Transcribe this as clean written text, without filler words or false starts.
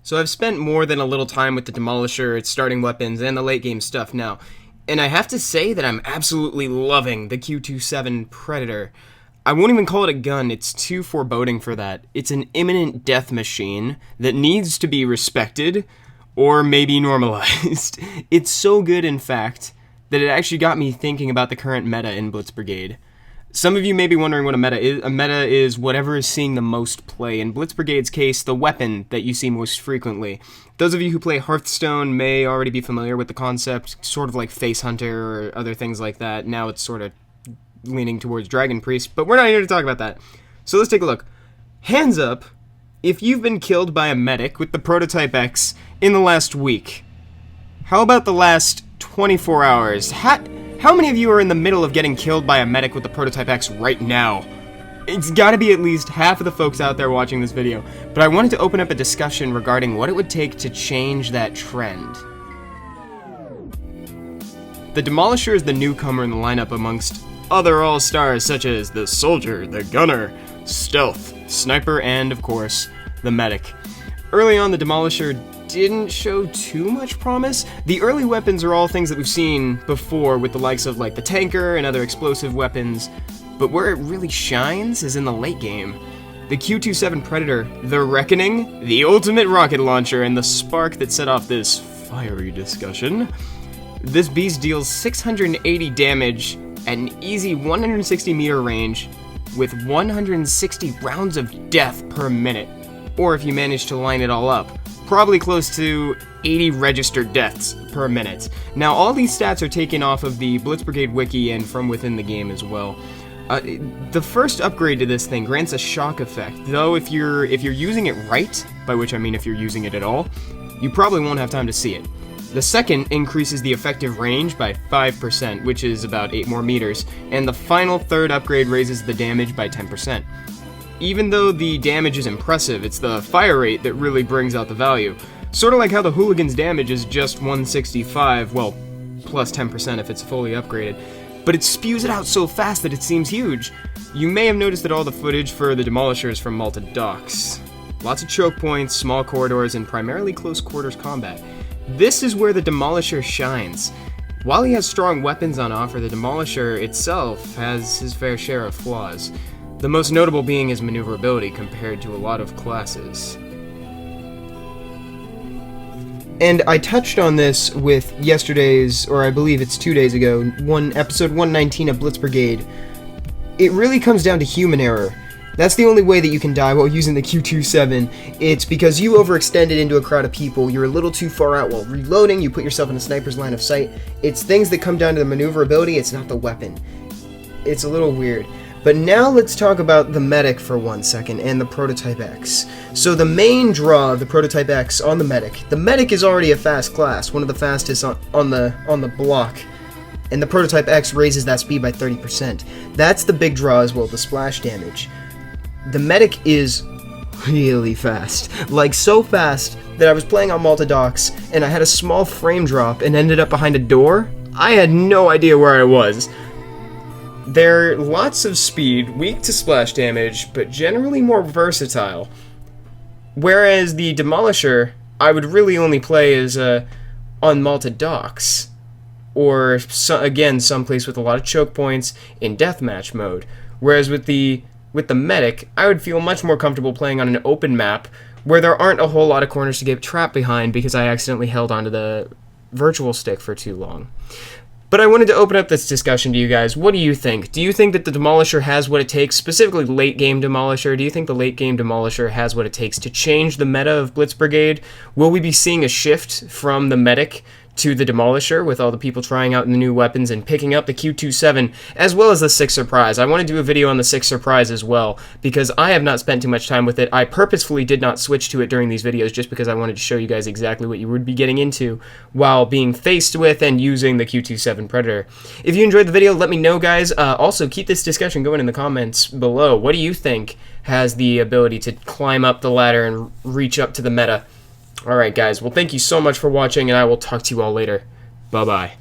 So I've spent more than a little time with the demolisher, its starting weapons, and the late game stuff now, and I have to say that I'm absolutely loving the Q27 Predator. I won't even call it a gun, it's too foreboding for that. It's an imminent death machine that needs to be respected, or maybe normalized. It's so good, in fact, that it actually got me thinking about the current meta in Blitz Brigade. Some of you may be wondering what a meta is. A meta is whatever is seeing the most play. In Blitz Brigade's case, the weapon that you see most frequently. Those of you who play Hearthstone may already be familiar with the concept, sort of like Face Hunter or other things like that. Now it's sort of leaning towards Dragon Priest, but we're not here to talk about that. So let's take a look. Hands up if you've been killed by a medic with the Prototype X in the last week. How about the last 24 hours? How many of you are in the middle of getting killed by a medic with the Prototype X right now? It's gotta be at least half of the folks out there watching this video, but I wanted to open up a discussion regarding what it would take to change that trend. The Demolisher is the newcomer in the lineup amongst other all-stars such as the Soldier, the Gunner, Stealth, Sniper, and, of course, the Medic. Early on, the Demolisher didn't show too much promise. The early weapons are all things that we've seen before with the likes of like the tanker and other explosive weapons, but where it really shines is in the late game. The Q27 Predator, the Reckoning, the ultimate rocket launcher, and the spark that set off this fiery discussion. This beast deals 680 damage at an easy 160 meter range with 160 rounds of death per minute, or if you manage to line it all up, probably close to 80 registered deaths per minute. Now, all these stats are taken off of the Blitz Brigade wiki and from within the game as well. The first upgrade to this thing grants a shock effect, though if you're using it right, by which I mean if you're using it at all, you probably won't have time to see it. The second increases the effective range by 5%, which is about 8 more meters, and the final third upgrade raises the damage by 10%. Even though the damage is impressive, it's the fire rate that really brings out the value. Sort of like how the Hooligan's damage is just 165, well, plus 10% if it's fully upgraded. But it spews it out so fast that it seems huge. You may have noticed that all the footage for the Demolisher is from Malta docks. Lots of choke points, small corridors, and primarily close quarters combat. This is where the Demolisher shines. While he has strong weapons on offer, the Demolisher itself has his fair share of flaws. The most notable being his maneuverability compared to a lot of classes. And I touched on this with yesterday's, or I believe it's 2 days ago, episode 119 of Blitz Brigade. It really comes down to human error. That's the only way that you can die while using the Q27. It's because you overextended into a crowd of people, you're a little too far out while reloading, you put yourself in a sniper's line of sight. It's things that come down to the maneuverability, it's not the weapon. It's a little weird. But now let's talk about the Medic for 1 second and the Prototype X. So the main draw of the Prototype X on the Medic is already a fast class, one of the fastest on the block, and the Prototype X raises that speed by 30%. That's the big draw as well, the splash damage. The Medic is really fast, like so fast that I was playing on Malta docks and I had a small frame drop and ended up behind a door. I had no idea where I was. They're lots of speed, weak to splash damage, but generally more versatile. Whereas the Demolisher, I would really only play as on Malta docks, or again someplace with a lot of choke points in deathmatch mode. Whereas with the Medic, I would feel much more comfortable playing on an open map where there aren't a whole lot of corners to get trapped behind because I accidentally held onto the virtual stick for too long. But I wanted to open up this discussion to you guys. What do you think? Do you think that the Demolisher has what it takes, specifically late-game Demolisher? Do you think the late-game Demolisher has what it takes to change the meta of Blitz Brigade? Will we be seeing a shift from the Medic to the Demolisher with all the people trying out the new weapons and picking up the Q27 as well as the 6 Surprise? I want to do a video on the 6 Surprise as well because I have not spent too much time with it. I purposefully did not switch to it during these videos just because I wanted to show you guys exactly what you would be getting into while being faced with and using the Q27 Predator. If you enjoyed the video, let me know, guys. Also, keep this discussion going in the comments below. What do you think has the ability to climb up the ladder and reach up to the meta? Alright guys, well thank you so much for watching and I will talk to you all later. Bye-bye.